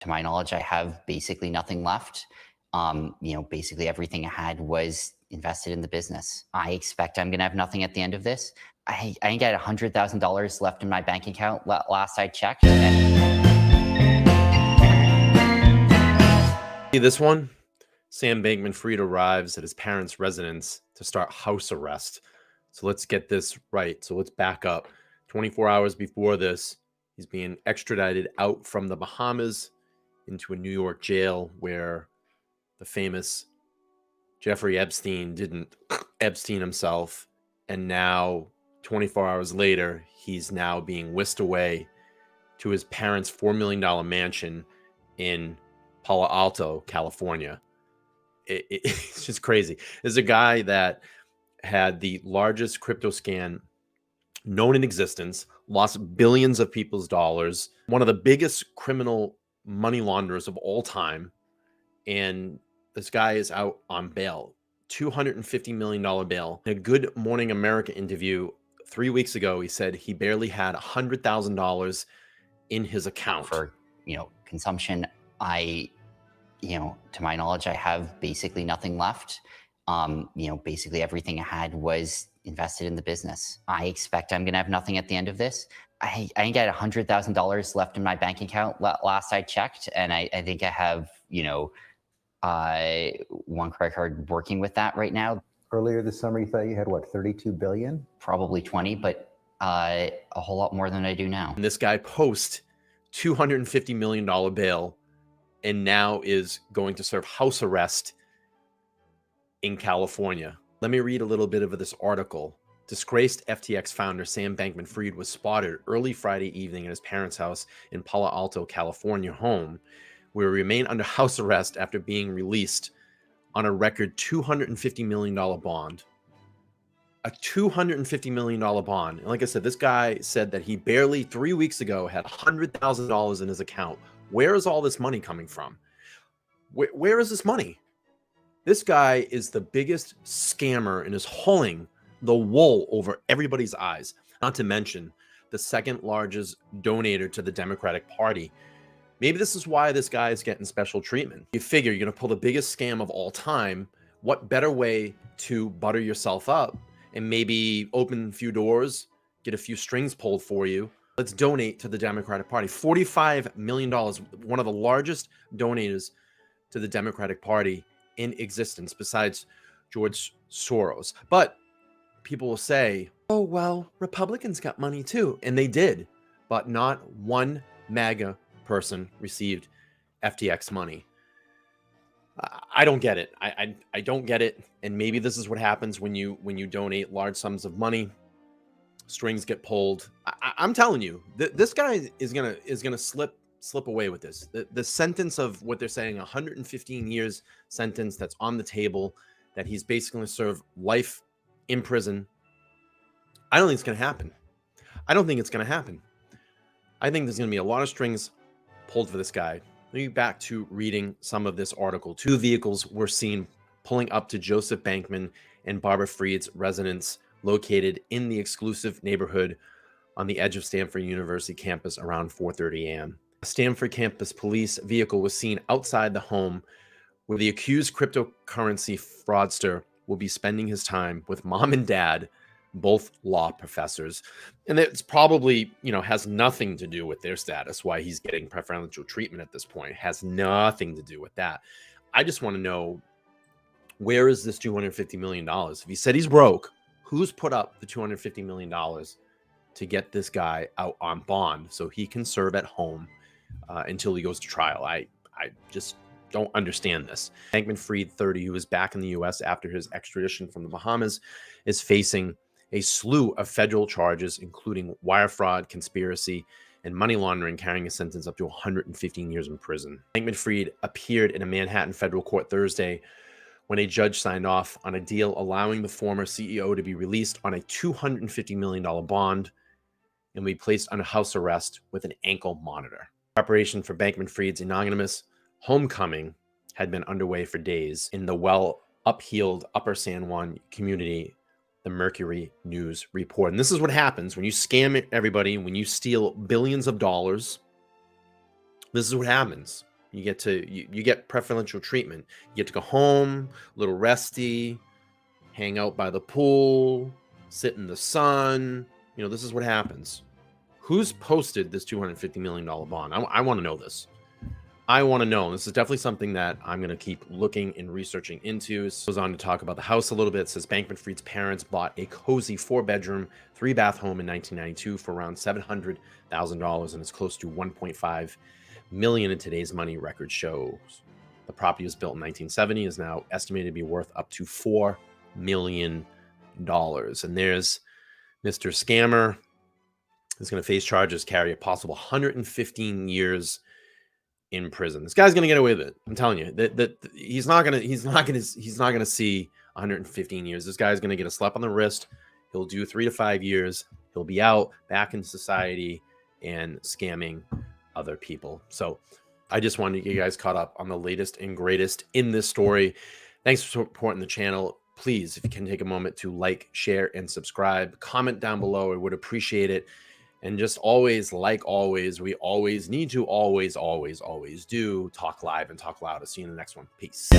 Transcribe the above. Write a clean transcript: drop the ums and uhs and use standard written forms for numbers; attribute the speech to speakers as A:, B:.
A: To my knowledge, I have basically nothing left. Basically everything I had was invested in the business. I expect I'm going to have nothing at the end of this. I got $100,000 left in my bank account last I checked.
B: See this one? Sam Bankman-Fried arrives at his parents' residence to start house arrest. So let's get this right. So let's back up. 24 hours before this, he's being extradited out from the Bahamas into a New York jail where the famous Jeffrey Epstein didn't Epstein himself. And now, 24 hours later, he's now being whisked away to his parents' $4 million mansion in Palo Alto, California. It's just crazy. There's a guy that had the largest crypto scan known in existence, lost billions of people's dollars, one of the biggest criminal money launderers of all time. And this guy is out on bail, $250 million bail. In a Good Morning America interview 3 weeks ago, he said he barely had $100,000 in his account.
A: For, consumption, to my knowledge, I have basically nothing left. Basically everything I had was invested in the business. I expect I'm going to have nothing at the end of this. I got $100,000 left in my bank account last I checked, and I think I have, one credit card working with that right now.
C: Earlier this summer, you thought you had what, 32 billion?
A: Probably 20, but a whole lot more than I do now.
B: And this guy post $250 million bail and now is going to serve house arrest in California. Let me read a little bit of this article. Disgraced FTX founder Sam Bankman-Fried was spotted early Friday evening at his parents' house in Palo Alto, California home, where he remained under house arrest after being released on a record $250 million bond. A $250 million bond. And like I said, this guy said that he barely 3 weeks ago had $100,000 in his account. Where is all this money coming from? Where is this money? This guy is the biggest scammer and is pulling the wool over everybody's eyes. Not to mention the second largest donator to the Democratic Party. Maybe this is why this guy is getting special treatment. You figure you're going to pull the biggest scam of all time. What better way to butter yourself up and maybe open a few doors, get a few strings pulled for you? Let's donate to the Democratic Party. $45 million, one of the largest donators to the Democratic Party in existence, besides George Soros. But people will say, oh, well, Republicans got money too. And they did, but not one MAGA person received FTX money. I don't get it. I don't get it. And maybe this is what happens when you donate large sums of money. Strings get pulled. I'm telling you, this guy is gonna slip away with this. The sentence of what they're saying, 115 years sentence that's on the table, that he's basically going to serve life in prison. I don't think it's going to happen. I don't think it's going to happen. I think there's going to be a lot of strings pulled for this guy. Let me get back to reading some of this article. 2 vehicles were seen pulling up to Joseph Bankman and Barbara Fried's residence located in the exclusive neighborhood on the edge of Stanford University campus around 4:30 a.m. A Stanford campus police vehicle was seen outside the home where the accused cryptocurrency fraudster will be spending his time with mom and dad, both law professors. And it's probably, has nothing to do with their status, why he's getting preferential treatment at this point. It has nothing to do with that. I just want to know, where is this $250 million? If he said he's broke, who's put up the $250 million to get this guy out on bond so he can serve at home until he goes to trial? I just don't understand this. Bankman-Fried, 30, who is back in the U.S. after his extradition from the Bahamas, is facing a slew of federal charges, including wire fraud, conspiracy, and money laundering, carrying a sentence up to 115 years in prison. Bankman-Fried appeared in a Manhattan federal court Thursday when a judge signed off on a deal allowing the former CEO to be released on a $250 million bond and be placed under house arrest with an ankle monitor. Preparation for Bankman-Fried's anonymous homecoming had been underway for days in the well-upheeled Upper San Juan community, the Mercury News report. And this is what happens when you scam everybody, when you steal billions of dollars. This is what happens. You get to you get preferential treatment. You get to go home, a little resty, hang out by the pool, sit in the sun. You know, this is what happens. Who's posted this $250 million bond? I want to know this. I want to know. This is definitely something that I'm going to keep looking and researching into. It goes on to talk about the house a little bit. It says Bankman-Fried's parents bought a cozy 4-bedroom, 3-bath home in 1992 for around $700,000, and it's close to 1.5 million in today's money, record shows. The property was built in 1970, is now estimated to be worth up to $4 million. And there's Mr. Scammer is going to face charges, carry a possible 115 years in prison. This guy's going to get away with it. I'm telling you that he's not going to see 115 years. This guy's going to get a slap on the wrist. He'll do 3 to 5 years. He'll be out back in society and scamming other people. So I just wanted to get you guys caught up on the latest and greatest in this story. Thanks for supporting the channel. Please, if you can take a moment to like, share, and subscribe, comment down below. I would appreciate it. And just always, like always, we always need to always do talk live and talk loud. I'll see you in the next one. Peace.